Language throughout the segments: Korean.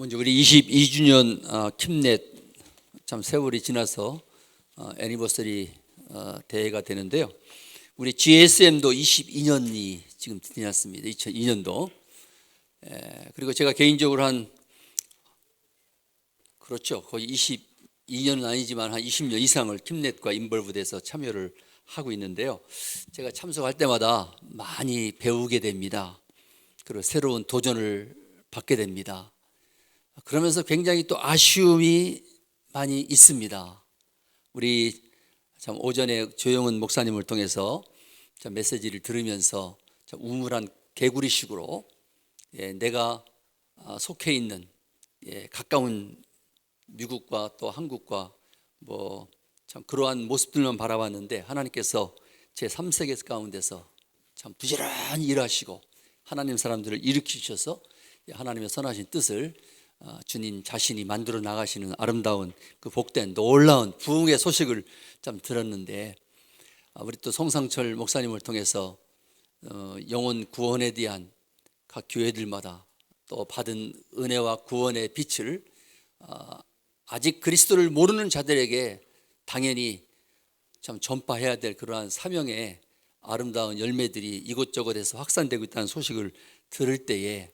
먼저 우리 22주년 킴넷 참 세월이 지나서 애니버서리 대회가 되는데요. 우리 GSM도 22년이 지금 지났습니다. 2002년도. 그리고 제가 개인적으로 그렇죠. 거의 22년은 아니지만 한 20년 이상을 킴넷과 인벌브돼서 참여를 하고 있는데요. 제가 참석할 때마다 많이 배우게 됩니다. 그리고 새로운 도전을 받게 됩니다. 그러면서 굉장히 또 아쉬움이 많이 있습니다. 우리 참 오전에 조영은 목사님을 통해서 참 메시지를 들으면서 참 우물한 개구리식으로 내가 속해 있는 가까운 미국과 또 한국과 뭐 참 그러한 모습들만 바라봤는데 하나님께서 제 3세계 가운데서 참 부지런히 일하시고 하나님 사람들을 일으키셔서 하나님의 선하신 뜻을 주님 자신이 만들어 나가시는 아름다운 그 복된 놀라운 부흥의 소식을 참 들었는데, 우리 또 송상철 목사님을 통해서 영혼 구원에 대한 각 교회들마다 또 받은 은혜와 구원의 빛을 아직 그리스도를 모르는 자들에게 당연히 참 전파해야 될 그러한 사명의 아름다운 열매들이 이곳저곳에서 확산되고 있다는 소식을 들을 때에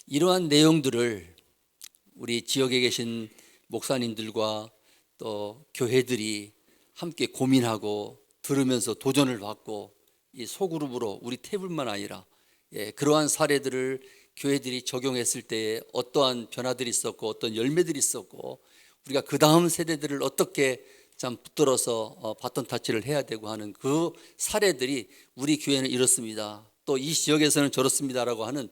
이러한 내용들을 우리 지역에 계신 목사님들과 또 교회들이 함께 고민하고 들으면서 도전을 받고 이 소그룹으로 우리 테이블만 아니라 그러한 사례들을 교회들이 적용했을 때에 어떠한 변화들이 있었고 어떤 열매들이 있었고 우리가 그 다음 세대들을 어떻게 참 붙들어서 바톤 타치를 해야 되고 하는 그 사례들이 우리 교회는 이렇습니다. 또 이 지역에서는 저렇습니다라고 하는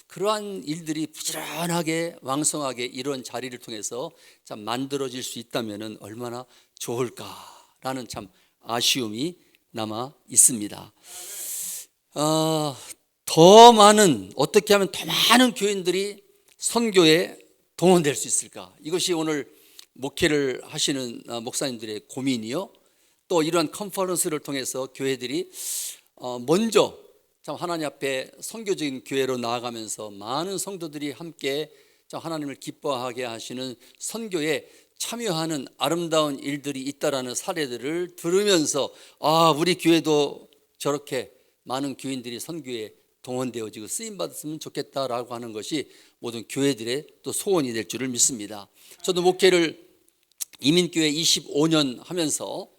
그러한 일들이 부지런하게 왕성하게 이런 자리를 통해서 참 만들어질 수 있다면 얼마나 좋을까라는 참 아쉬움이 남아 있습니다. 더 많은, 어떻게 하면 더 많은 교인들이 선교에 동원될 수 있을까? 이것이 오늘 목회를 하시는 목사님들의 고민이요. 또 이러한 컨퍼런스를 통해서 교회들이 먼저 참 하나님 앞에 선교적인 교회로 나아가면서 많은 성도들이 함께 참 하나님을 기뻐하게 하시는 선교에 참여하는 아름다운 일들이 있다라는 사례들을 들으면서 우리 교회도 저렇게 많은 교인들이 선교에 동원되어지고 쓰임 받았으면 좋겠다라고 하는 것이 모든 교회들의 또 소원이 될 줄을 믿습니다. 저도 목회를 이민교회 25년 하면서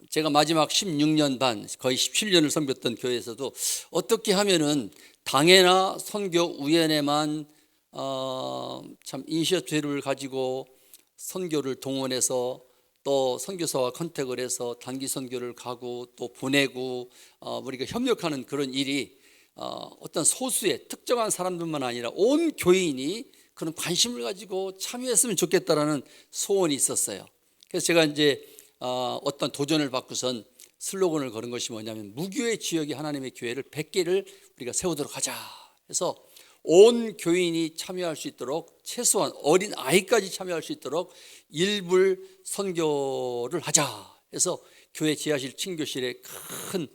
제가 마지막 16년 반 거의 17년을 섬겼던 교회에서도 어떻게 하면은 당회나 선교 우연에만 참 이니셔티브를 가지고 선교를 동원해서 또 선교사와 컨택을 해서 단기 선교를 가고 또 보내고 우리가 협력하는 그런 일이 어떤 소수의 특정한 사람들만 아니라 온 교인이 그런 관심을 가지고 참여했으면 좋겠다라는 소원이 있었어요. 그래서 제가 이제 어떤 도전을 받고선 슬로건을 걸은 것이 뭐냐면 무교회 지역의 하나님의 교회를 100개를 우리가 세우도록 하자 해서 온 교인이 참여할 수 있도록 최소한 어린 아이까지 참여할 수 있도록 일불 선교를 하자 해서 교회 지하실 친교실에 큰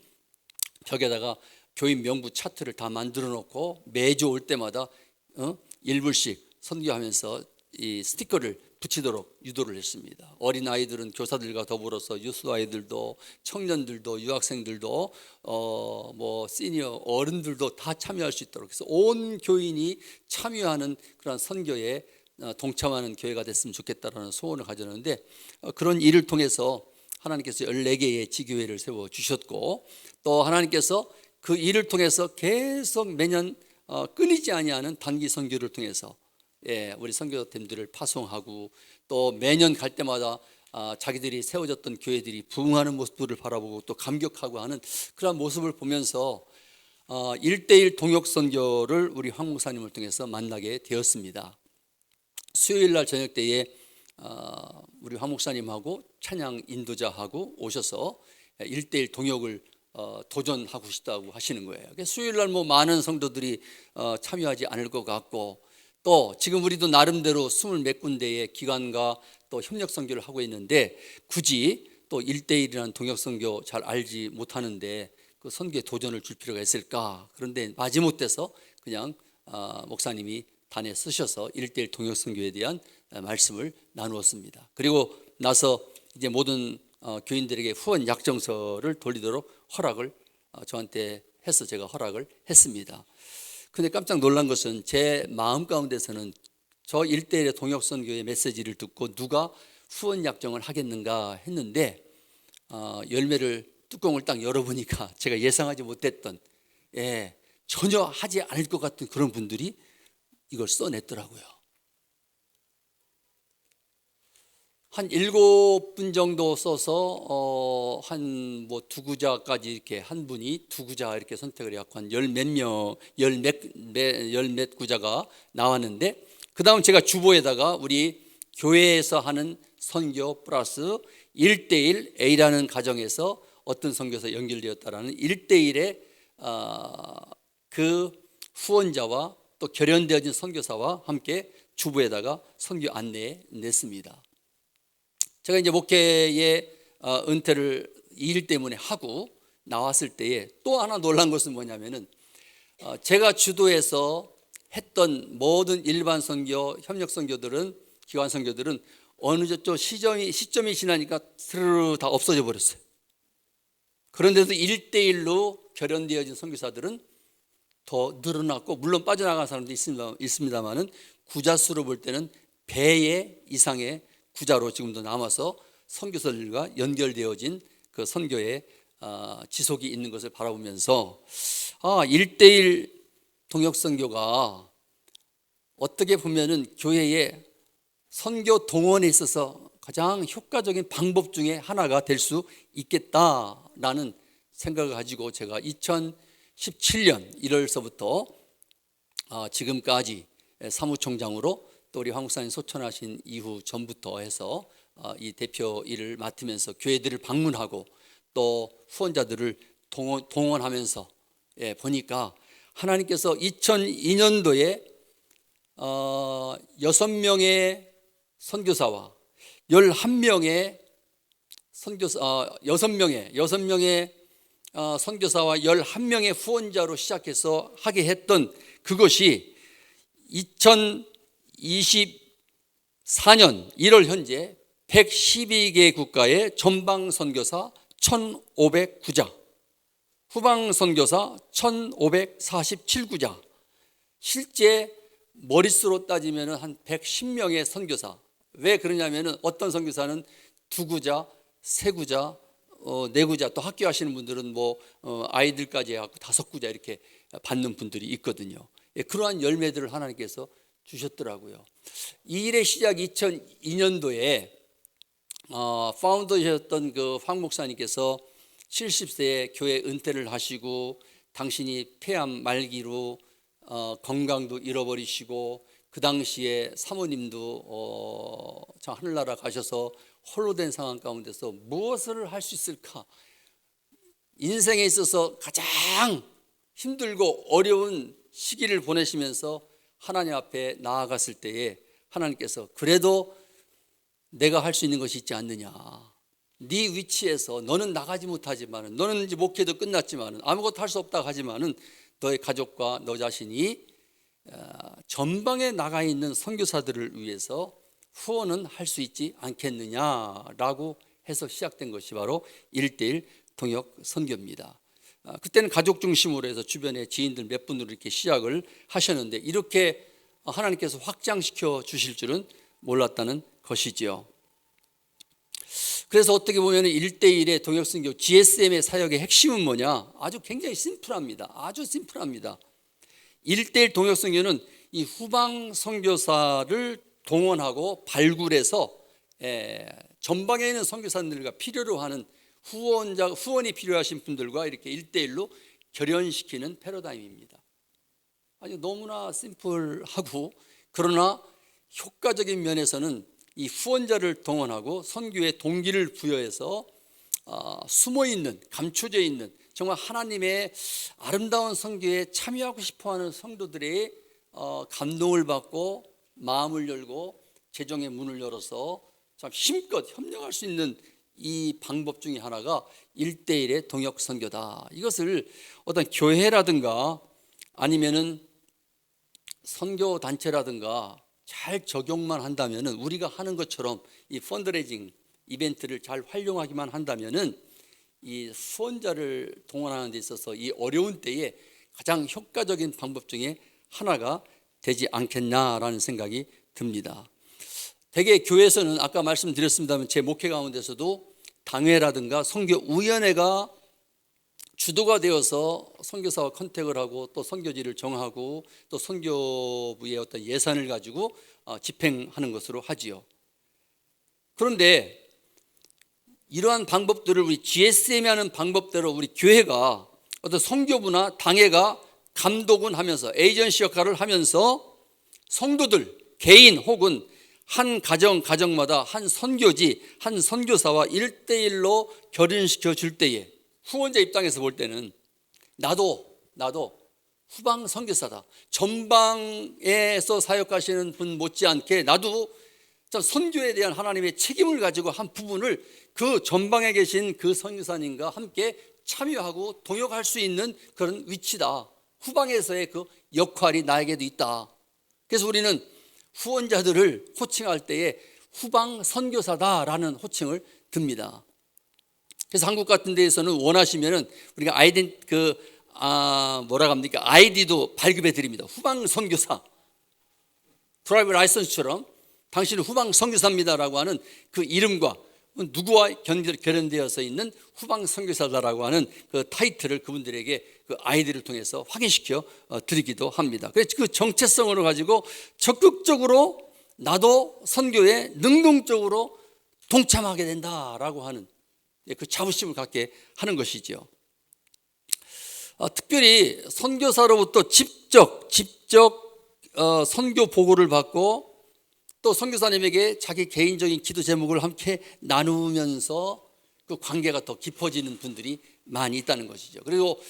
벽에다가 교인 명부 차트를 다 만들어 놓고 매주 올 때마다 일불씩 선교하면서 이 스티커를 붙이도록 유도를 했습니다. 어린 아이들은 교사들과 더불어서 유스 아이들도 청년들도 유학생들도 뭐 시니어 어른들도 다 참여할 수 있도록 해서 온 교인이 참여하는 그런 선교에 동참하는 교회가 됐으면 좋겠다라는 소원을 가졌는데 그런 일을 통해서 하나님께서 14개의 지교회를 세워 주셨고 또 하나님께서 그 일을 통해서 계속 매년 끊이지 아니하는 단기 선교를 통해서 우리 선교팀들을 파송하고 또 매년 갈 때마다 자기들이 세워졌던 교회들이 부흥하는 모습들을 바라보고 또 감격하고 하는 그런 모습을 보면서 1:1 동역 선교를 우리 황 목사님을 통해서 만나게 되었습니다. 수요일 날 저녁 때에 우리 황 목사님하고 찬양 인도자하고 오셔서 1:1 동역을 도전하고 싶다고 하시는 거예요. 수요일 날 뭐 많은 성도들이 참여하지 않을 것 같고 또 지금 우리도 나름대로 20몇 군데의 기관과 또 협력 선교를 하고 있는데 굳이 또 1:1이라는 동역 선교 잘 알지 못하는데 그 선교에 도전을 줄 필요가 있을까? 그런데 마지못해서 그냥 목사님이 단에 쓰셔서 1:1 동역 선교에 대한 말씀을 나누었습니다. 그리고 나서 이제 모든 교인들에게 후원 약정서를 돌리도록 허락을 저한테 해서 제가 허락을 했습니다. 근데 깜짝 놀란 것은 제 마음 가운데서는 저 1:1의 동역 선교의 메시지를 듣고 누가 후원 약정을 하겠는가 했는데 열매를 뚜껑을 딱 열어보니까 제가 예상하지 못했던 전혀 하지 않을 것 같은 그런 분들이 이걸 써냈더라고요. 한 7분 정도 써서 한 뭐 두 구자까지 이렇게 한 분이 두 구자 이렇게 선택을 해갖고 한 열 몇 구자가 나왔는데, 그 다음 제가 주보에다가 우리 교회에서 하는 선교 플러스 1:1 A라는 가정에서 어떤 선교사 연결되었다라는 1:1의 그 후원자와 또 결연되어진 선교사와 함께 주보에다가 선교 안내에 냈습니다. 제가 이제 목회의 은퇴를 이 일 때문에 하고 나왔을 때에 또 하나 놀란 것은 뭐냐면은 제가 주도해서 했던 모든 일반 선교, 협력 선교들은, 기관 선교들은 어느 정도 시점이 지나니까 스르르 다 없어져 버렸어요. 그런데도 1:1로 결연되어진 선교사들은 더 늘어났고, 물론 빠져나간 사람도 있습니다만은 구자수로 볼 때는 배 이상의 구자로 지금도 남아서 선교사들과 연결되어진 그 선교의 지속이 있는 것을 바라보면서 1:1 동역 선교가 어떻게 보면은 교회의 선교 동원에 있어서 가장 효과적인 방법 중에 하나가 될 수 있겠다라는 생각을 가지고 제가 2017년 1월서부터 지금까지 사무총장으로, 또 우리 황목사님 소천하신 이후 전부터 해서 이 대표 일을 맡으면서 교회들을 방문하고 또 후원자들을 동원하면서 보니까 하나님께서 2002년도에 6명의 선교사와 11명의 선교사, 6명의 선교사와 11명의 후원자로 시작해서 하게 했던 그것이 2024년 1월 현재 112개 국가의 전방 선교사 1,509자, 후방 선교사 1,547구자, 실제 머릿수로 따지면 한 110명의 선교사. 왜 그러냐면은 어떤 선교사는 2구자, 3구자, 4구자, 또 학교 하시는 분들은 뭐 아이들까지 해갖고 5구자 이렇게 받는 분들이 있거든요. 그러한 열매들을 하나님께서 주셨더라고요. 이 일의 시작 2002년도에 파운더셨던 그 황 목사님께서 70세에 교회 은퇴를 하시고, 당신이 폐암 말기로 건강도 잃어버리시고, 그 당시에 사모님도 하늘나라 가셔서 홀로 된 상황 가운데서 무엇을 할 수 있을까, 인생에 있어서 가장 힘들고 어려운 시기를 보내시면서 하나님 앞에 나아갔을 때에 하나님께서 그래도 내가 할 수 있는 것이 있지 않느냐, 네 위치에서 너는 나가지 못하지만, 너는 이제 목회도 끝났지만 아무것도 할 수 없다고 하지만은 너의 가족과 너 자신이 전방에 나가 있는 선교사들을 위해서 후원은 할 수 있지 않겠느냐라고 해서 시작된 것이 바로 1:1 동역 선교입니다. 그때는 가족 중심으로 해서 주변의 지인들 몇 분으로 이렇게 시작을 하셨는데, 이렇게 하나님께서 확장시켜 주실 줄은 몰랐다는 것이지요. 그래서 어떻게 보면 1:1의 동역 선교 GSM의 사역의 핵심은 뭐냐? 아주 굉장히 심플합니다. 아주 심플합니다. 1:1 동역 선교는 이 후방 선교사를 동원하고 발굴해서 전방에 있는 선교사들과 필요로 하는 후원이 필요하신 분들과 이렇게 1:1로 결연시키는 패러다임입니다. 아주 너무나 심플하고, 그러나 효과적인 면에서는 이 후원자를 동원하고 선교의 동기를 부여해서 숨어있는, 감춰져 있는 정말 하나님의 아름다운 선교에 참여하고 싶어하는 성도들의 감동을 받고 마음을 열고 재정의 문을 열어서 참 힘껏 협력할 수 있는 이 방법 중에 하나가 1:1의 동역 선교다. 이것을 어떤 교회라든가 아니면은 선교 단체라든가 잘 적용만 한다면은, 우리가 하는 것처럼 이 펀드레이징 이벤트를 잘 활용하기만 한다면은 이 후원자를 동원하는 데 있어서 이 어려운 때에 가장 효과적인 방법 중에 하나가 되지 않겠냐라는 생각이 듭니다. 대개 교회에서는 아까 말씀드렸습니다만 제 목회 가운데서도 당회라든가 선교위원회가 주도가 되어서 선교사와 컨택을 하고 또 선교지를 정하고 또 선교부의 어떤 예산을 가지고 집행하는 것으로 하지요. 그런데 이러한 방법들을 우리 GSM이 하는 방법대로 우리 교회가 어떤 선교부나 당회가 감독은 하면서 에이전시 역할을 하면서 성도들 개인 혹은 한 가정마다 한 선교지 한 선교사와 1대1로 결연시켜 줄 때에 후원자 입장에서 볼 때는 나도 후방 선교사다, 전방에서 사역하시는 분 못지않게 나도 선교에 대한 하나님의 책임을 가지고 한 부분을 그 전방에 계신 그 선교사님과 함께 참여하고 동역할 수 있는 그런 위치다. 후방에서의 그 역할이 나에게도 있다. 그래서 우리는 후원자들을 호칭할 때에 후방 선교사다라는 호칭을 듭니다. 그래서 한국 같은 데에서는 원하시면은 우리가 아이디도 발급해 드립니다. 후방 선교사, 드라이브 라이선스처럼 당신은 후방 선교사입니다라고 하는 그 이름과 누구와 결연되어서 있는 후방 선교사다라고 하는 그 타이틀을 그분들에게 그 아이디를 통해서 확인시켜 드리기도 합니다. 그래서 그 정체성을 가지고 적극적으로 나도 선교에 능동적으로 동참하게 된다라고 하는 그 자부심을 갖게 하는 것이죠. 특별히 선교사로부터 직접 선교 보고를 받고 또 선교사님에게 자기 개인적인 기도 제목을 함께 나누면서 그 관계가 더 깊어지는 분들이 많이 있다는 것이죠. 그리고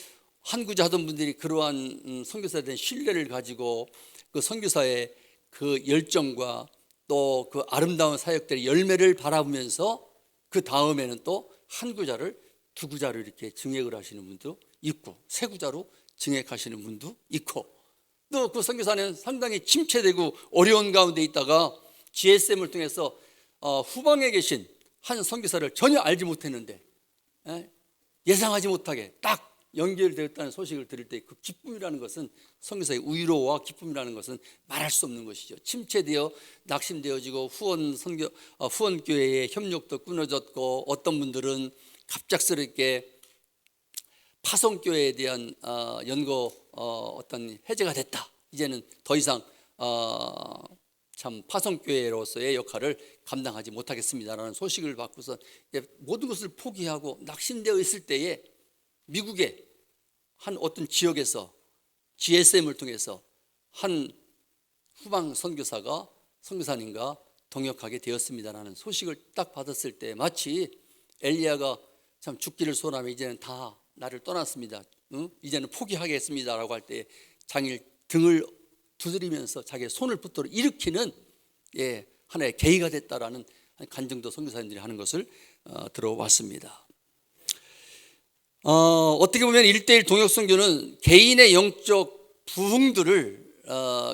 한구자 하던 분들이 그러한 선교사에 대한 신뢰를 가지고 그 선교사의 그 열정과 또 그 아름다운 사역들의 열매를 바라보면서 그 다음에는 또 한 구자를 두 구자로 이렇게 증액을 하시는 분도 있고 세 구자로 증액하시는 분도 있고 또 그 선교사는 상당히 침체되고 어려운 가운데 있다가 GSM을 통해서 후방에 계신 한 선교사를 전혀 알지 못했는데 예상하지 못하게 딱 연결되었다는 소식을 들을 때 그 기쁨이라는 것은 선교사의 위로와 기쁨이라는 것은 말할 수 없는 것이죠. 침체되어 낙심되어지고 후원교회의 협력도 끊어졌고 어떤 분들은 갑작스럽게 파송교회에 대한 어떤 해제가 됐다. 이제는 더 이상 참 파송교회로서의 역할을 감당하지 못하겠습니다라는 소식을 받고서 모든 것을 포기하고 낙심되어 있을 때에 미국의 한 어떤 지역에서 GSM을 통해서 한 후방 선교사님과 동역하게 되었습니다라는 소식을 딱 받았을 때 마치 엘리야가 참 죽기를 소원하며 이제는 다 나를 떠났습니다. 이제는 포기하겠습니다라고 할 때 자기 등을 두드리면서 자기의 손을 붙들어 일으키는 하나의 계기가 됐다라는 간증도 선교사님들이 하는 것을 들어왔습니다. 어떻게 보면 1:1 동역선교는 개인의 영적 부흥들을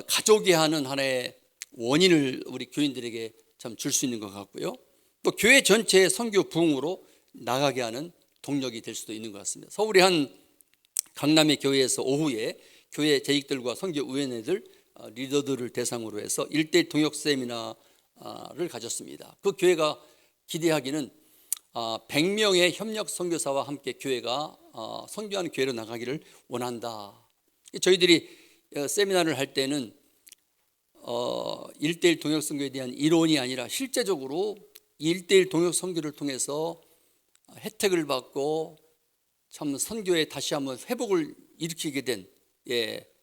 가져오게 하는 하나의 원인을 우리 교인들에게 참 줄 수 있는 것 같고요. 또 교회 전체의 선교 부흥으로 나가게 하는 동력이 될 수도 있는 것 같습니다. 서울의 한 강남의 교회에서 오후에 교회 재직들과 선교위원회들 리더들을 대상으로 해서 1:1 동역 세미나를 가졌습니다. 그 교회가 기대하기는 100명의 협력 선교사와 함께 교회가 선교하는 교회로 나가기를 원한다. 저희들이 세미나를 할 때는 1:1 동역 선교에 대한 이론이 아니라 실제적으로 1:1 동역 선교를 통해서 혜택을 받고 참 선교에 다시 한번 회복을 일으키게 된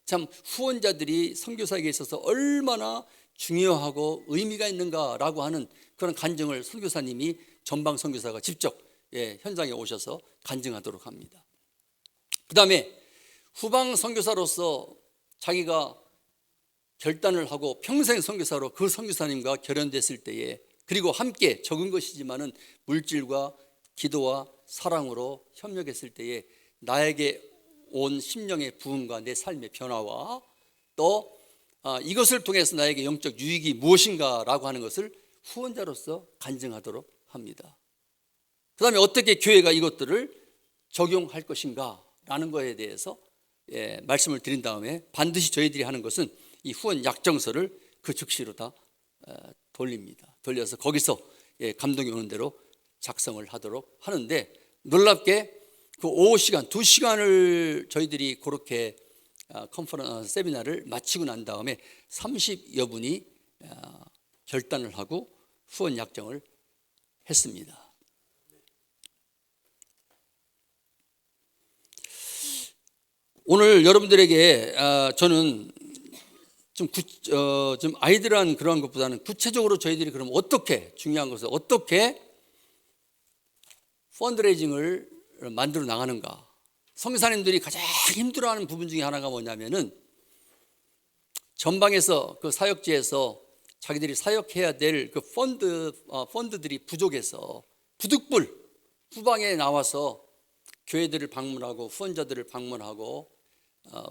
참 후원자들이 선교사에게 있어서 얼마나 중요하고 의미가 있는가라고 하는 그런 간증을 선교사님이 전방 선교사가 직접 현장에 오셔서 간증하도록 합니다. 그 다음에 후방 선교사로서 자기가 결단을 하고 평생 선교사로 그 선교사님과 결연됐을 때에 그리고 함께 적은 것이지만은 물질과 기도와 사랑으로 협력했을 때에 나에게 온 심령의 부흥과 내 삶의 변화와 또 이것을 통해서 나에게 영적 유익이 무엇인가라고 하는 것을 후원자로서 간증하도록 합니다. 그 다음에 어떻게 교회가 이것들을 적용할 것인가라는 것에 대해서 말씀을 드린 다음에 반드시 저희들이 하는 것은 이 후원 약정서를 그 즉시로 다 돌립니다. 돌려서 거기서 감동이 오는 대로 작성을 하도록 하는데, 놀랍게 그 오후 시간 2시간을 저희들이 그렇게 세미나를 마치고 난 다음에 30여 분이 결단을 하고 후원 약정을 했습니다. 오늘 여러분들에게 저는 좀 아이들한 그런 것보다는 구체적으로 저희들이 그럼 어떻게, 중요한 것은 어떻게 펀드레이징을 만들어 나가는가. 선교사님들이 가장 힘들어하는 부분 중에 하나가 뭐냐면은, 전방에서 그 사역지에서 자기들이 사역해야 될 그 펀드들이 부족해서 부득불 후방에 나와서 교회들을 방문하고 후원자들을 방문하고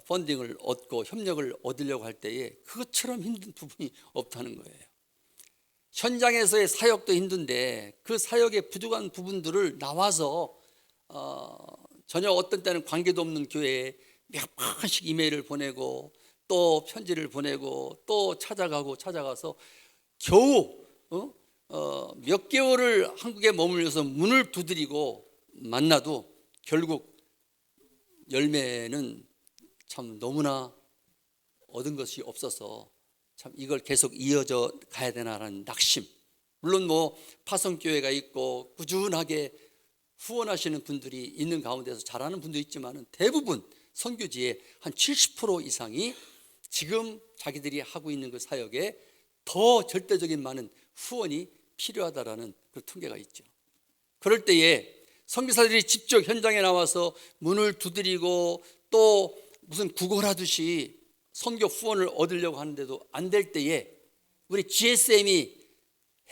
펀딩을 얻고 협력을 얻으려고 할 때에 그것처럼 힘든 부분이 없다는 거예요. 현장에서의 사역도 힘든데 그 사역의 부족한 부분들을 나와서 전혀 어떤 때는 관계도 없는 교회에 몇 번씩 이메일을 보내고 또 편지를 보내고 또 찾아가서 겨우 몇 개월을 한국에 머물러서 문을 두드리고 만나도 결국 열매는 참 너무나 얻은 것이 없어서 참 이걸 계속 이어져 가야 되나라는 낙심. 물론 뭐 파송교회가 있고 꾸준하게 후원하시는 분들이 있는 가운데서 잘하는 분도 있지만 대부분 선교지의 한 70% 이상이 지금 자기들이 하고 있는 그 사역에 더 절대적인 많은 후원이 필요하다라는 그 통계가 있죠. 그럴 때에 선교사들이 직접 현장에 나와서 문을 두드리고 또 무슨 구걸하듯이 선교 후원을 얻으려고 하는데도 안 될 때에 우리 GSM이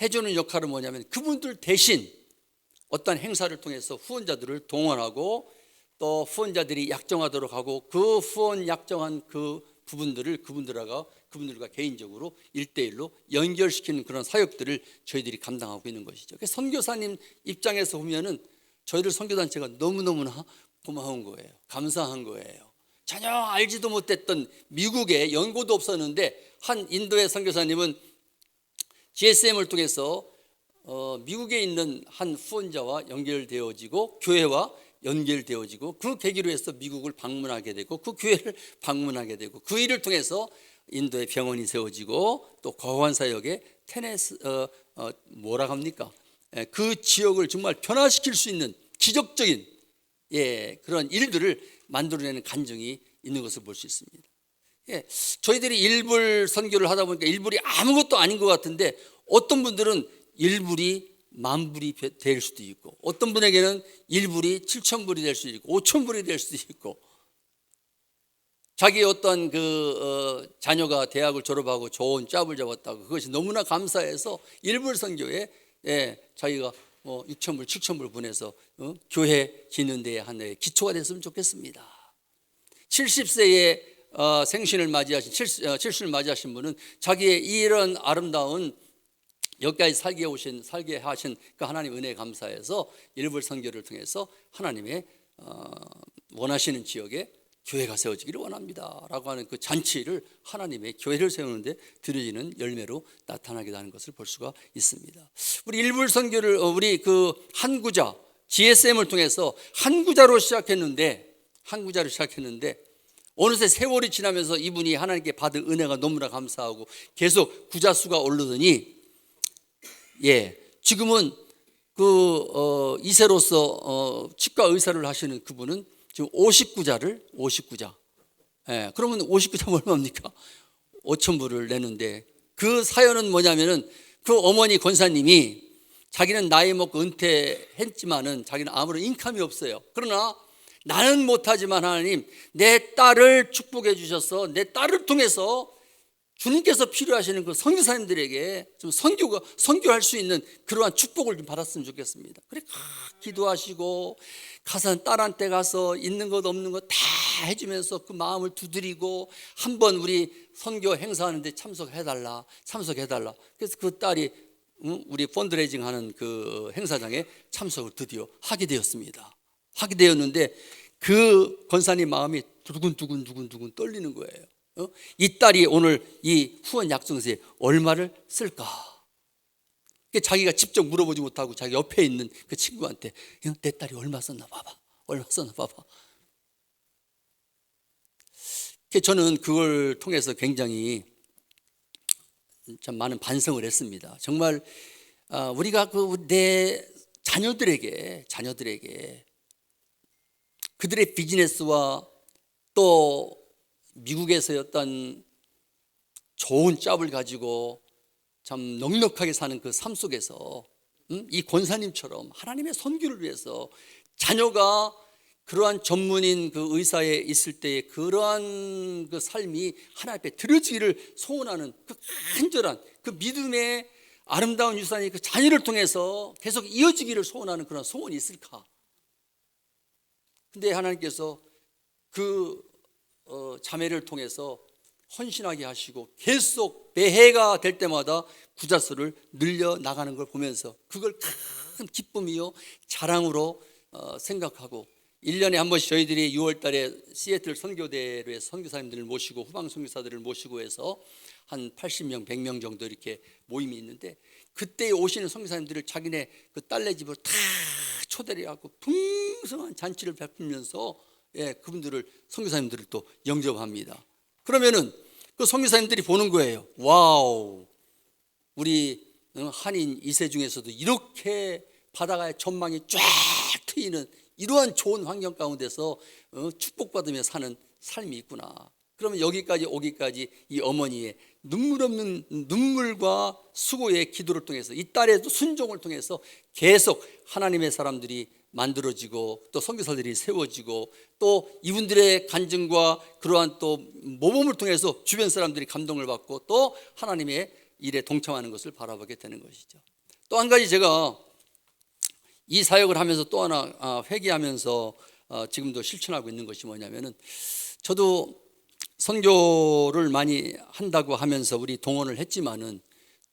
해주는 역할은 뭐냐면 그분들 대신 어떤 행사를 통해서 후원자들을 동원하고 또 후원자들이 약정하도록 하고 그 후원 약정한 그 부분들을 그분들과 개인적으로 1대1로 연결시키는 그런 사역들을 저희들이 감당하고 있는 것이죠. 그래서 선교사님 입장에서 보면은 저희들 선교단체가 너무너무나 고마운 거예요. 감사한 거예요. 전혀 알지도 못했던 미국에 연고도 없었는데 한 인도의 선교사님은 GSM을 통해서 미국에 있는 한 후원자와 연결되어지고 교회와 연결되어지고 그 계기로 해서 미국을 방문하게 되고 그 교회를 방문하게 되고 그 일을 통해서 인도에 병원이 세워지고 또 거관사역에 뭐라 합니까? 그 지역을 정말 변화시킬 수 있는 기적적인 그런 일들을 만들어내는 간증이 있는 것을 볼 수 있습니다. 저희들이 일불 선교를 하다 보니까 일불이 아무것도 아닌 것 같은데 어떤 분들은 일불이 만불이 될 수도 있고 어떤 분에게는 일불이 7,000불이 될 수도 있고 5,000불이 될 수도 있고 자기 어떤 자녀가 대학을 졸업하고 좋은 짭을 잡았다고 그것이 너무나 감사해서 일불 선교에 자기가 6,000불, 7,000불 보내서 교회 짓는 데에 하나의 기초가 됐으면 좋겠습니다. 70세의 생신을 맞이하신 70을 맞이하신 분은 자기의 이런 아름다운 여기까지 살게 하신 그 하나님 은혜에 감사해서 일불 선교를 통해서 하나님의 원하시는 지역에 교회가 세워지기를 원합니다 라고 하는 그 잔치를 하나님의 교회를 세우는데 드려지는 열매로 나타나게 하는 것을 볼 수가 있습니다. 우리 일불 선교를 우리 그 한구자 GSM을 통해서 한구자로 시작했는데 어느새 세월이 지나면서 이분이 하나님께 받은 은혜가 너무나 감사하고 계속 구자 수가 오르더니 지금은 그 이세로서 치과 의사를 하시는 그분은 지금 59자. 그러면 59자 얼마입니까? 5,000불을 내는데 그 사연은 뭐냐면은 그 어머니 권사님이 자기는 나이 먹고 은퇴했지만은 자기는 아무런 인감이 없어요. 그러나 나는 못하지만 하나님 내 딸을 축복해 주셔서 내 딸을 통해서 주님께서 필요하시는 그 선교사님들에게 좀 선교할 수 있는 그러한 축복을 좀 받았으면 좋겠습니다. 그래 기도하시고 가서 딸한테 가서 있는 것 없는 것 다 해주면서 그 마음을 두드리고 한번 우리 선교 행사하는데 참석해달라. 그래서 그 딸이 우리 펀드레이징 하는 그 행사장에 참석을 드디어 하게 되었습니다. 하게 되었는데 그 권사님 마음이 두근두근 떨리는 거예요. 이 딸이 오늘 이 후원 약정서에 얼마를 쓸까? 자기가 직접 물어보지 못하고 자기 옆에 있는 그 친구한테 내 딸이 얼마 썼나 봐봐. 저는 그걸 통해서 굉장히 참 많은 반성을 했습니다. 정말 우리가 내 자녀들에게 그들의 비즈니스와 또 미국에서의 어떤 좋은 짭을 가지고 참 넉넉하게 사는 그 삶 속에서 이 권사님처럼 하나님의 선교를 위해서 자녀가 그러한 전문인 그 의사에 있을 때의 그러한 그 삶이 하나님 앞에 드려지기를 소원하는 그 간절한 그 믿음의 아름다운 유산이 그 자녀를 통해서 계속 이어지기를 소원하는 그런 소원이 있을까? 근데 하나님께서 그 자매를 통해서 헌신하게 하시고 계속 매해가 될 때마다 구자수를 늘려 나가는 걸 보면서 그걸 큰 기쁨이요 자랑으로 생각하고 1년에 한 번씩 저희들이 6월 달에 시애틀 선교대로 해서 선교사님들을 모시고 후방 선교사들을 모시고 해서 한 80명, 100명 정도 이렇게 모임이 있는데 그때 오시는 선교사님들을 자기네 그 딸네 집으로 다 초대를 하고 풍성한 잔치를 베풀면서 그분들을 선교사님들을 또 영접합니다. 그러면은 그 선교사님들이 보는 거예요. 와우, 우리 한인 2세 중에서도 이렇게 바다가의 전망이 쫙 트이는 이러한 좋은 환경 가운데서 축복받으며 사는 삶이 있구나. 그러면 여기까지 오기까지 이 어머니의 눈물 없는 눈물과 수고의 기도를 통해서 이 딸의 순종을 통해서 계속 하나님의 사람들이 만들어지고 또 선교사들이 세워지고 또 이분들의 간증과 그러한 또 모범을 통해서 주변 사람들이 감동을 받고 또 하나님의 일에 동참하는 것을 바라보게 되는 것이죠. 또 한 가지 제가 이 사역을 하면서 또 하나 회개하면서 지금도 실천하고 있는 것이 뭐냐면은 저도 선교를 많이 한다고 하면서 우리 동원을 했지만은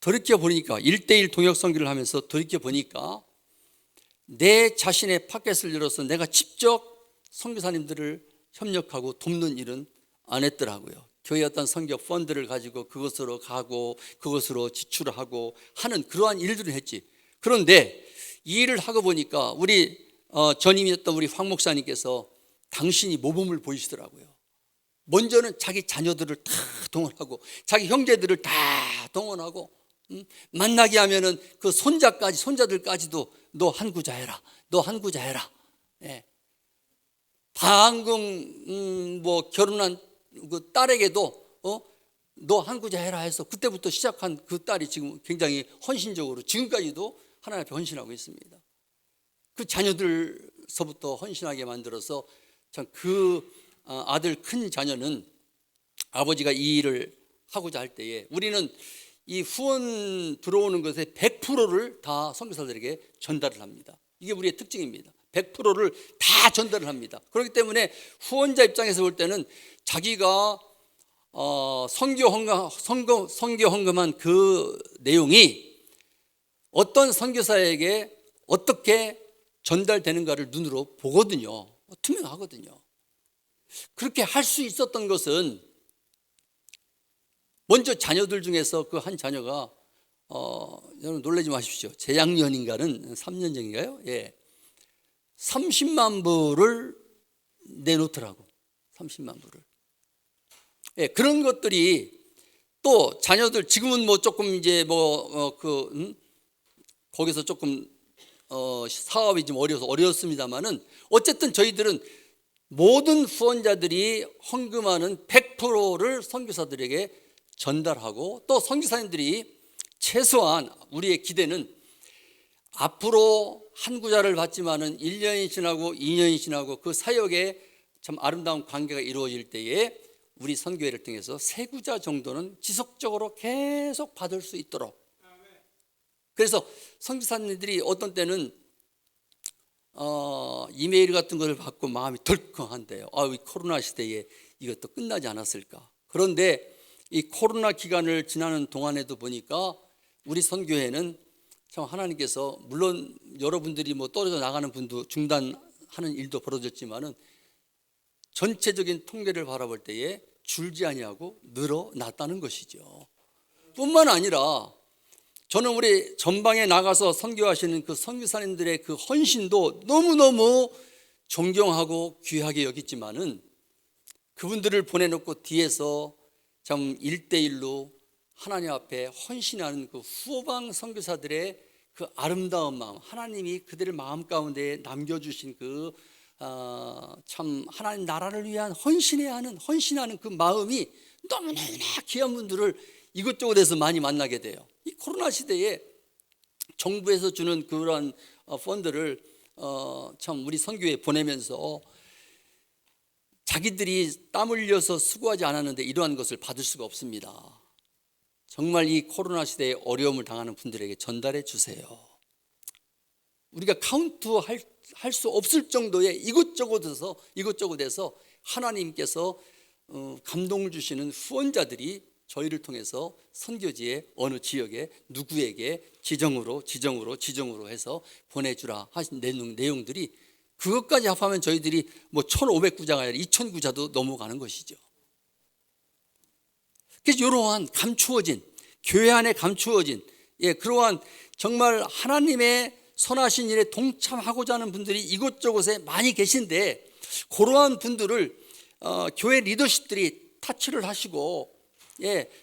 돌이켜 보니까 1:1 동역 선교를 하면서 돌이켜 보니까 내 자신의 팟캐스트를 열어서 내가 직접 선교사님들을 협력하고 돕는 일은 안 했더라고요. 교회 어떤 선교 펀드를 가지고 그것으로 가고 그것으로 지출하고 하는 그러한 일들을 했지. 그런데 이 일을 하고 보니까 우리 전임이었던 우리 황 목사님께서 당신이 모범을 보이시더라고요. 먼저는 자기 자녀들을 다 동원하고 자기 형제들을 다 동원하고 만나게 하면은 그 손자들까지도 너 한구자 해라. 예. 방금 결혼한 그 딸에게도 너 한구자 해라 해서 그때부터 시작한 그 딸이 지금 굉장히 헌신적으로 지금까지도 하나님 앞에 헌신하고 있습니다. 그 자녀들서부터 헌신하게 만들어서 참 그 아들 큰 자녀는 아버지가 이 일을 하고자 할 때에 우리는 이 후원 들어오는 것의 100%를 다 선교사들에게 전달을 합니다. 이게 우리의 특징입니다. 100%를 다 전달을 합니다. 그렇기 때문에 후원자 입장에서 볼 때는 자기가 선교 헌금한 그 내용이 어떤 선교사에게 어떻게 전달되는가를 눈으로 보거든요. 투명하거든요. 그렇게 할 수 있었던 것은 먼저 자녀들 중에서 그 한 자녀가 여러분 놀라지 마십시오. 재작년인가는 3년 전인가요? 예, 30만 불을 내놓더라고. 30만 불을. 예, 그런 것들이 또 자녀들 지금은 뭐 조금 이제 거기서 조금 사업이 좀 어려웠습니다만은 어쨌든 저희들은 모든 후원자들이 헌금하는 100%를 선교사들에게 전달하고 또 선교사님들이 최소한 우리의 기대는 앞으로 한 구자를 받지만은 1년이 지나고 2년이 지나고 그 사역에 참 아름다운 관계가 이루어질 때에 우리 선교회를 통해서 세구자 정도는 지속적으로 계속 받을 수 있도록. 그래서 선교사님들이 어떤 때는 이메일 같은 걸 받고 마음이 덜컹한데요. 이 코로나 시대에 이것도 끝나지 않았을까. 그런데 이 코로나 기간을 지나는 동안에도 보니까 우리 선교회는 참 하나님께서, 물론 여러분들이 뭐 떨어져 나가는 분도 중단하는 일도 벌어졌지만은 전체적인 통계를 바라볼 때에 줄지 아니하고 늘어났다는 것이죠. 뿐만 아니라 저는 우리 전방에 나가서 선교하시는 그 선교사님들의 그 헌신도 너무너무 존경하고 귀하게 여기지만은 그분들을 보내놓고 뒤에서 참 1대1로 하나님 앞에 헌신하는 그 후방 선교사들의 그 아름다운 마음, 하나님이 그들의 마음 가운데 남겨주신 그 참 하나님 나라를 위한 헌신하는 그 마음이 너무나 귀한 분들을 이것저것에서 많이 만나게 돼요. 이 코로나 시대에 정부에서 주는 그러한 펀드를 참 우리 선교회에 보내면서 자기들이 땀 흘려서 수고하지 않았는데 이러한 것을 받을 수가 없습니다. 정말 이 코로나 시대에 어려움을 당하는 분들에게 전달해 주세요. 우리가 카운트할 수 없을 정도의 이것저것에서 하나님께서 감동을 주시는 후원자들이 저희를 통해서 선교지의 어느 지역에 누구에게 지정으로 해서 보내주라 하신 내용들이, 그것까지 합하면 저희들이 뭐 1,500구자가 아니라 2,000구자도 넘어가는 것이죠. 그래서 이러한 감추어진, 교회 안에 감추어진 그러한 정말 하나님의 선하신 일에 동참하고자 하는 분들이 이곳저곳에 많이 계신데, 그러한 분들을 교회 리더십들이 타치를 하시고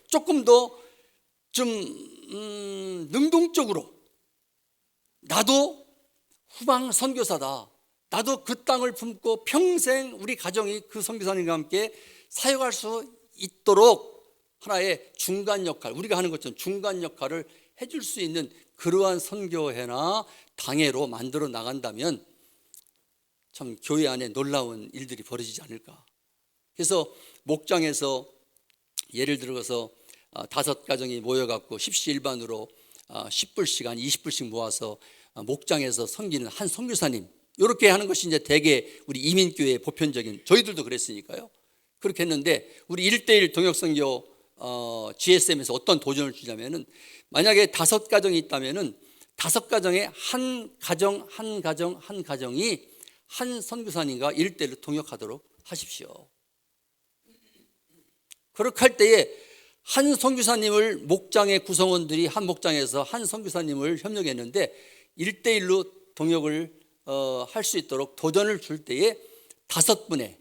조금 더 좀 능동적으로, 나도 후방 선교사다, 나도 그 땅을 품고 평생 우리 가정이 그 선교사님과 함께 사역할 수 있도록 하나의 중간 역할, 우리가 하는 것처럼 중간 역할을 해줄 수 있는 그러한 선교회나 당회로 만들어 나간다면 참 교회 안에 놀라운 일들이 벌어지지 않을까. 그래서 목장에서 예를 들어서 5가정이 모여갖고 십시일반으로 10불씩 한 20불씩 모아서 목장에서 섬기는 한 선교사님, 이렇게 하는 것이 이제 대개 우리 이민교회의 보편적인, 저희들도 그랬으니까요. 그렇게 했는데 우리 1대1 동역선교 GSM에서 어떤 도전을 주냐면은, 만약에 5가정이 있다면은 5가정에 한 가정이 한 선교사님과 1대1로 동역하도록 하십시오. 그렇게 할 때에 한 선교사님을 목장의 구성원들이 한 목장에서 한 선교사님을 협력했는데 1대1로 동역을 할 수 있도록 도전을 줄 때에 5분의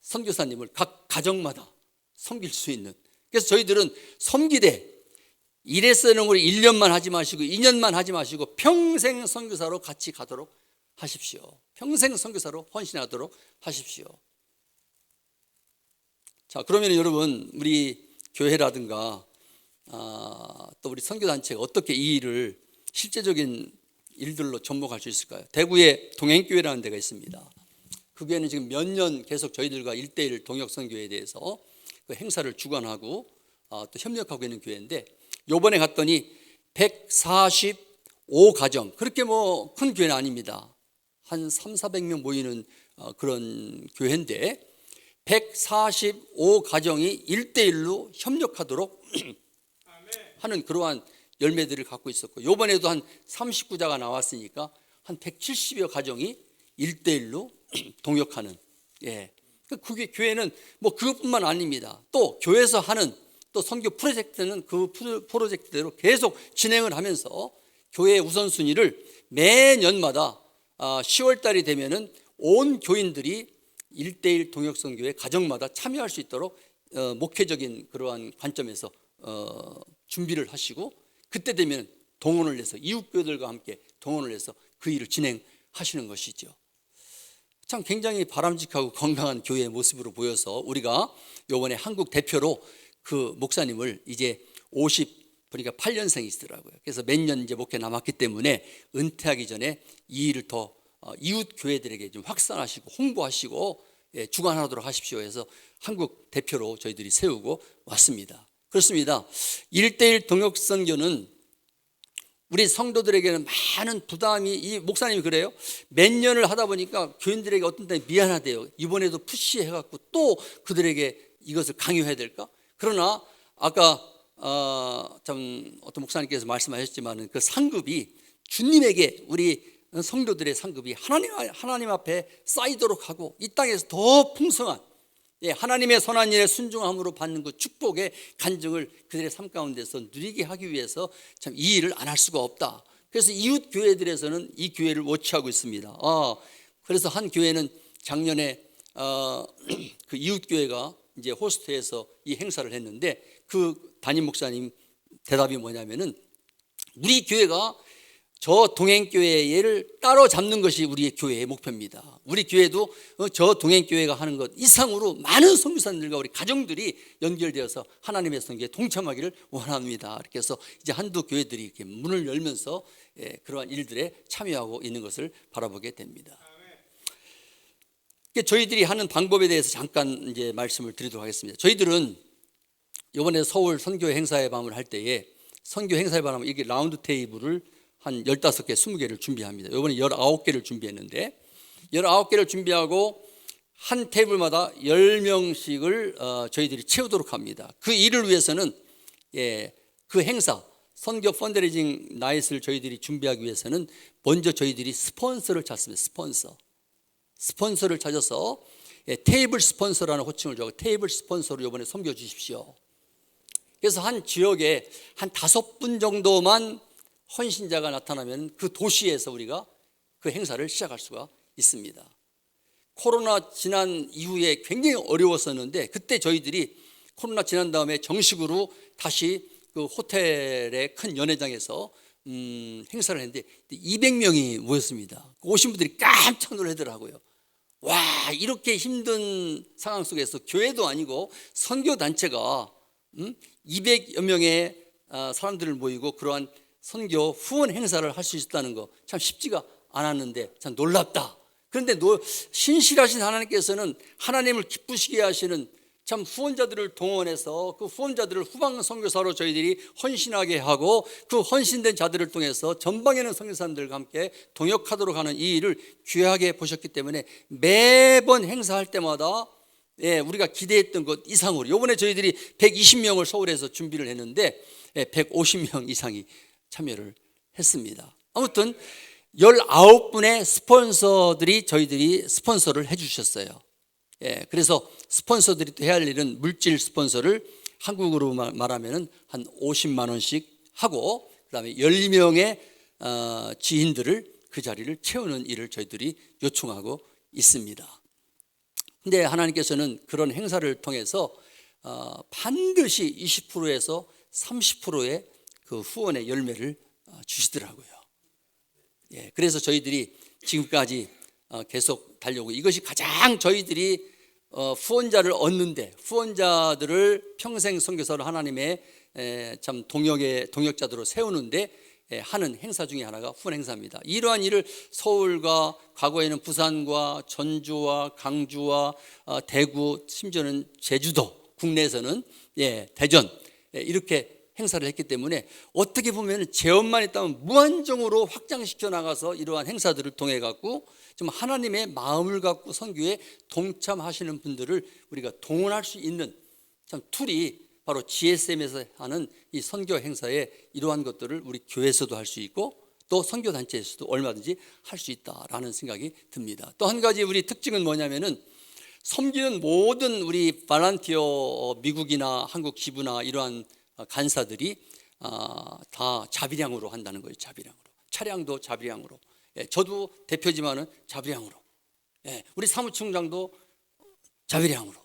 선교사님을 각 가정마다 섬길 수 있는. 그래서 저희들은 섬기되 일에서는 우리 1년만 하지 마시고 2년만 하지 마시고 평생 선교사로 같이 가도록 하십시오. 평생 선교사로 헌신하도록 하십시오. 자, 그러면 여러분, 우리 교회라든가 또 우리 선교단체가 어떻게 이 일을 실제적인 일들로 접목할 수 있을까요? 대구에 동행교회라는 데가 있습니다. 그 교회는 지금 몇 년 계속 저희들과 1대1 동역선교회에 대해서 그 행사를 주관하고 또 협력하고 있는 교회인데, 요번에 갔더니 145가정, 그렇게 뭐 큰 교회는 아닙니다. 한 300~400명 모이는 그런 교회인데 145가정이 1대1로 협력하도록 하는 그러한 열매들을 갖고 있었고, 요번에도 한 39자가 나왔으니까 한 170여 가정이 1대1로 동역하는, 그게 교회는 뭐 그것뿐만 아닙니다. 또 교회에서 하는 또 선교 프로젝트는 그 프로젝트대로 계속 진행을 하면서 교회의 우선순위를 매년마다 10월 달이 되면은 온 교인들이 1대1 동역선교회 가정마다 참여할 수 있도록 목회적인 그러한 관점에서 준비를 하시고, 그때 되면 동원을 해서 이웃교회들과 함께 동원을 해서 그 일을 진행하시는 것이죠. 참 굉장히 바람직하고 건강한 교회의 모습으로 보여서 우리가 이번에 한국 대표로 그 목사님을 이제 50, 보니까 8년생이시더라고요. 그래서 몇 년 이제 목회 남았기 때문에 은퇴하기 전에 이 일을 더 이웃 교회들에게 좀 확산하시고 홍보하시고 주관하도록 하십시오 해서 한국 대표로 저희들이 세우고 왔습니다. 그렇습니다. 1:1 동역 선교는 우리 성도들에게는 많은 부담이, 이 목사님이 그래요. 몇 년을 하다 보니까 교인들에게 어떤 때 미안하대요. 이번에도 푸시해갖고 또 그들에게 이것을 강요해야 될까? 그러나 아까 참 어떤 목사님께서 말씀하셨지만 그 상급이 주님에게, 우리 성도들의 상급이 하나님 앞에 쌓이도록 하고 이 땅에서 더 풍성한 하나님의 선한 일에 순종함으로 받는 그 축복의 간증을 그들의 삶 가운데서 누리게 하기 위해서 참 이 일을 안 할 수가 없다. 그래서 이웃 교회들에서는 이 교회를 워치하고 있습니다. 그래서 한 교회는 작년에 그 이웃 교회가 이제 호스트에서 이 행사를 했는데 그 담임 목사님 대답이 뭐냐면은 우리 교회가 저 동행교회의 예를 따라잡는 것이 우리의 교회의 목표입니다. 우리 교회도 저 동행교회가 하는 것 이상으로 많은 선교사님들과 우리 가정들이 연결되어서 하나님의 선교에 동참하기를 원합니다. 이렇게 해서 이제 한두 교회들이 이렇게 문을 열면서 그러한 일들에 참여하고 있는 것을 바라보게 됩니다. 저희들이 하는 방법에 대해서 잠깐 이제 말씀을 드리도록 하겠습니다. 저희들은 이번에 서울 선교 행사의 밤을 할 때에 선교 행사의 밤을 이렇게 라운드 테이블을 한 15개, 20개를 준비합니다. 이번에 19개를 준비했는데 19개를 준비하고 한 테이블마다 10명씩을 저희들이 채우도록 합니다. 그 일을 위해서는 그 행사 선교 펀드레이징 나잇을 저희들이 준비하기 위해서는 먼저 저희들이 스폰서를 찾습니다. 스폰서를 찾아서 테이블 스폰서라는 호칭을 주고 테이블 스폰서로 이번에 섬겨 주십시오. 그래서 한 지역에 한 5분 정도만 헌신자가 나타나면 그 도시에서 우리가 그 행사를 시작할 수가 있습니다. 코로나 지난 이후에 굉장히 어려웠었는데 그때 저희들이 코로나 지난 다음에 정식으로 다시 그 호텔의 큰 연회장에서 행사를 했는데 200명이 모였습니다. 오신 분들이 깜짝 놀라더라고요. 와, 이렇게 힘든 상황 속에서 교회도 아니고 선교단체가 200여 명의 사람들을 모이고 그러한 선교 후원 행사를 할 수 있다는 거 참 쉽지가 않았는데 참 놀랍다. 그런데 신실하신 하나님께서는 하나님을 기쁘시게 하시는 참 후원자들을 동원해서 그 후원자들을 후방 선교사로 저희들이 헌신하게 하고 그 헌신된 자들을 통해서 전방에는 선교사님들과 함께 동역하도록 하는 이 일을 귀하게 보셨기 때문에 매번 행사할 때마다 우리가 기대했던 것 이상으로 이번에 저희들이 120명을 서울에서 준비를 했는데 150명 이상이 참여를 했습니다. 아무튼 19분의 스폰서들이 저희들이 스폰서를 해 주셨어요. 그래서 스폰서들이 해야 할 일은 물질 스폰서를 한국으로 말하면 한 50만 원씩 하고 그다음에 10명의 지인들을 그 자리를 채우는 일을 저희들이 요청하고 있습니다. 근데 하나님께서는 그런 행사를 통해서 반드시 20%에서 30%의 그 후원의 열매를 주시더라고요. 그래서 저희들이 지금까지 계속 달려오고 이것이 가장 저희들이 후원자를 얻는데 후원자들을 평생 선교사로 하나님의 참 동역자들로 세우는데 하는 행사 중에 하나가 후원 행사입니다. 이러한 일을 서울과 과거에는 부산과 전주와 강주와 대구 심지어는 제주도 국내에서는 대전 이렇게 행사를 했기 때문에 어떻게 보면 재원만 있다면 무한정으로 확장시켜 나가서 이러한 행사들을 통해 갖고 좀 하나님의 마음을 갖고 선교에 동참하시는 분들을 우리가 동원할 수 있는 참 툴이 바로 GSM에서 하는 이 선교 행사에 이러한 것들을 우리 교회에서도 할 수 있고 또 선교 단체에서도 얼마든지 할 수 있다라는 생각이 듭니다. 또 한 가지 우리 특징은 뭐냐면은 섬기는 모든 우리 발란티어 미국이나 한국 지부나 이러한 간사들이 다 자비량으로 한다는 거예요. 자비량으로. 차량도 자비량으로. 저도 대표지만은 자비량으로. 우리 사무총장도 자비량으로.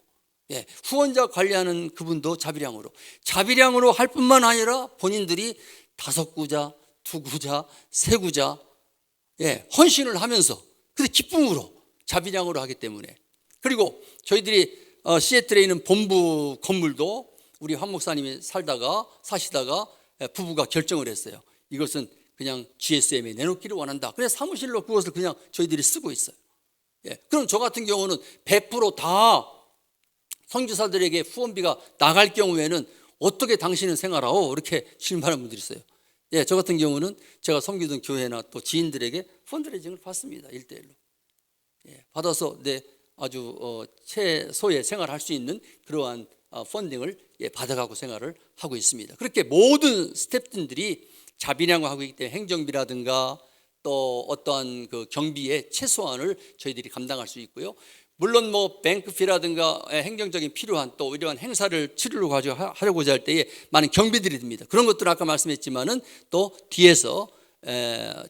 후원자 관리하는 그분도 자비량으로. 자비량으로 할 뿐만 아니라 본인들이 5구자, 2구자, 3구자 헌신을 하면서 근데 기쁨으로 자비량으로 하기 때문에 그리고 저희들이 시애틀에 있는 본부 건물도 우리 황 목사님이 사시다가 부부가 결정을 했어요. 이것은 그냥 GSM에 내놓기를 원한다. 그래서 사무실로 그것을 그냥 저희들이 쓰고 있어요. 예, 그럼 저 같은 경우는 100%다 선교사들에게 후원비가 나갈 경우에는 어떻게 당신은 생활하오? 이렇게 질문하는 분들이 있어요. 예, 저 같은 경우는 제가 섬기던 교회나 또 지인들에게 펀드레이징을 받습니다. 1대1로. 예, 받아서 아주 최소의 생활할 수 있는 그러한 펀딩을 받아가고 생활을 하고 있습니다. 그렇게 모든 스태프분들이 자비량을 하고 있기 때문에 행정비라든가 또 어떠한 그 경비의 최소한을 저희들이 감당할 수 있고요. 물론 뭐 뱅크피라든가 행정적인 필요한 또 이러한 행사를 치르려고 하려고자 할 때에 많은 경비들이 듭니다. 그런 것들은 아까 말씀했지만은 또 뒤에서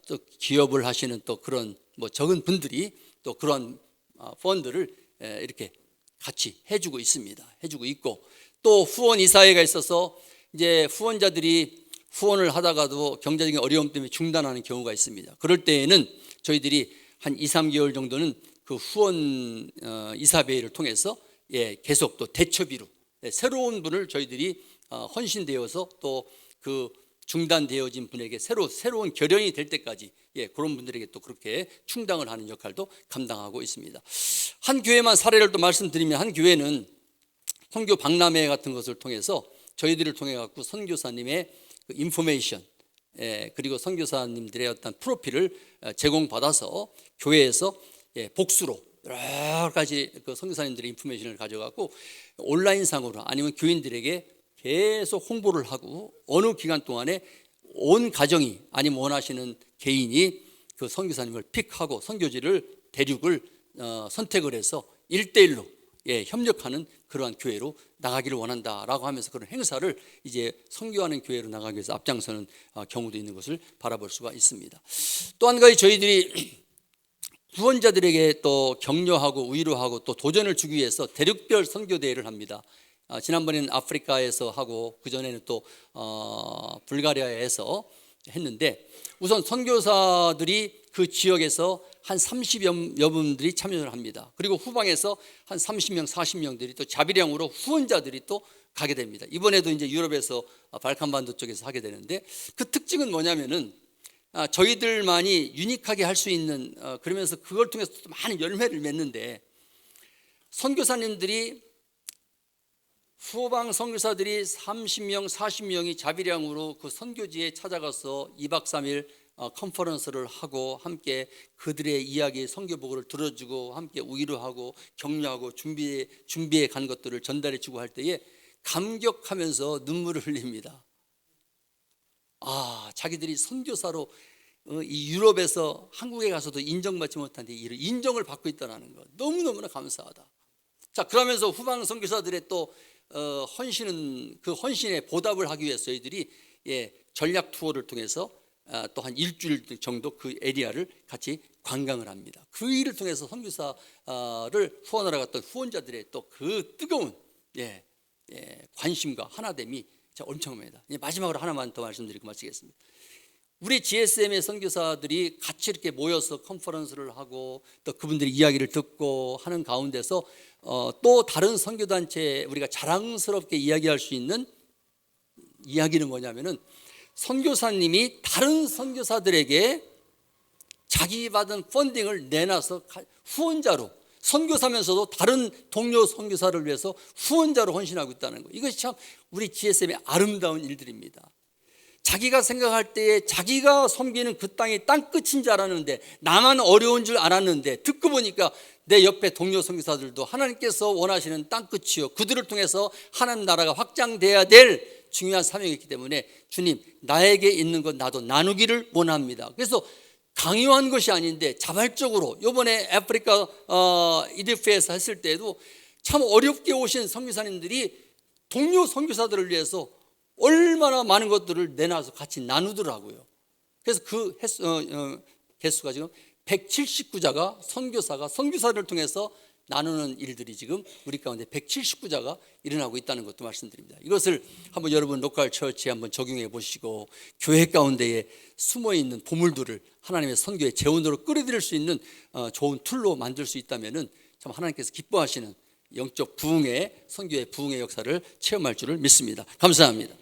또 기업을 하시는 또 그런 뭐 적은 분들이 또 그런 펀드를 이렇게 같이 해주고 있습니다. 해주고 있고 또 후원 이사회가 있어서 이제 후원자들이 후원을 하다가도 경제적인 어려움 때문에 중단하는 경우가 있습니다. 그럴 때에는 저희들이 한 2, 3개월 정도는 그 후원 이사회를 통해서 계속 또 대처비로 새로운 분을 저희들이 헌신되어서 또 그 중단되어진 분에게 새로운 결연이 될 때까지 그런 분들에게 또 그렇게 충당을 하는 역할도 감당하고 있습니다. 한 교회만 사례를 또 말씀드리면 한 교회는 선교 박람회 같은 것을 통해서 저희들을 통해 갖고 선교사님의 그 인포메이션 그리고 선교사님들의 어떤 프로필을 제공받아서 교회에서 복수로 여러 가지 그 선교사님들의 인포메이션을 가져갖고 온라인상으로 아니면 교인들에게 계속 홍보를 하고 어느 기간 동안에 온 가정이 아니면 원하시는 개인이 그 선교사님을 픽하고 선교지를 대륙을 선택을 해서 1대1로 협력하는 그러한 교회로 나가기를 원한다라고 하면서 그런 행사를 이제 선교하는 교회로 나가기 위해서 앞장서는 경우도 있는 것을 바라볼 수가 있습니다. 또 한 가지 저희들이 후원자들에게 또 격려하고 위로하고 또 도전을 주기 위해서 대륙별 선교 대회를 합니다. 지난번에는 아프리카에서 하고 그전에는 또 불가리아에서 했는데 우선 선교사들이 그 지역에서 한 30여 분들이 참여를 합니다. 그리고 후방에서 한 30명, 40명들이 또 자비량으로 후원자들이 또 가게 됩니다. 이번에도 이제 유럽에서 발칸반도 쪽에서 하게 되는데 그 특징은 뭐냐면은 저희들만이 유니크하게 할 수 있는 그러면서 그걸 통해서 또 많은 열매를 맺는데 선교사님들이 후방 선교사들이 30명, 40명이 자비량으로 그 선교지에 찾아가서 2박 3일 컨퍼런스를 하고 함께 그들의 이야기 선교 보고를 들어주고 함께 위로하고 격려하고 준비해 간 것들을 전달해 주고 할 때에 감격하면서 눈물을 흘립니다. 자기들이 선교사로 이 유럽에서 한국에 가서도 인정받지 못한데 이런 인정을 받고 있다는 것 너무너무나 감사하다. 자, 그러면서 후방 선교사들의 또 헌신은 그 헌신에 보답을 하기 위해서 저희들이 전략 투어를 통해서 또 한 일주일 정도 그 에리아를 같이 관광을 합니다. 그 일을 통해서 선교사를 후원하러 갔던 후원자들의 또 그 뜨거운 관심과 하나됨이 엄청납니다. 마지막으로 하나만 더 말씀드리고 마치겠습니다. 우리 GSM의 선교사들이 같이 이렇게 모여서 컨퍼런스를 하고 또 그분들의 이야기를 듣고 하는 가운데서 또 다른 선교단체에 우리가 자랑스럽게 이야기할 수 있는 이야기는 뭐냐면은 선교사님이 다른 선교사들에게 자기 받은 펀딩을 내놔서 후원자로 선교사면서도 다른 동료 선교사를 위해서 후원자로 헌신하고 있다는 거. 이것이 참 우리 GSM의 아름다운 일들입니다. 자기가 생각할 때에 자기가 섬기는 그 땅이 땅끝인 줄 알았는데 나만 어려운 줄 알았는데 듣고 보니까 내 옆에 동료 선교사들도 하나님께서 원하시는 땅끝이요 그들을 통해서 하나님 나라가 확장돼야 될 중요한 사명이 있기 때문에 주님 나에게 있는 것 나도 나누기를 원합니다. 그래서 강요한 것이 아닌데 자발적으로 이번에 아프리카 이디프에서 했을 때에도 참 어렵게 오신 선교사님들이 동료 선교사들을 위해서 얼마나 많은 것들을 내놔서 같이 나누더라고요. 그래서 그 개수가 지금 179자가 선교사를 통해서 나누는 일들이 지금 우리 가운데 179자가 일어나고 있다는 것도 말씀드립니다. 이것을 한번 여러분 로컬 처치에 한번 적용해 보시고 교회 가운데에 숨어있는 보물들을 하나님의 선교의 재원으로 끌어들일 수 있는 좋은 툴로 만들 수 있다면 참 하나님께서 기뻐하시는 영적 부흥의 선교의 부흥의 역사를 체험할 줄을 믿습니다. 감사합니다.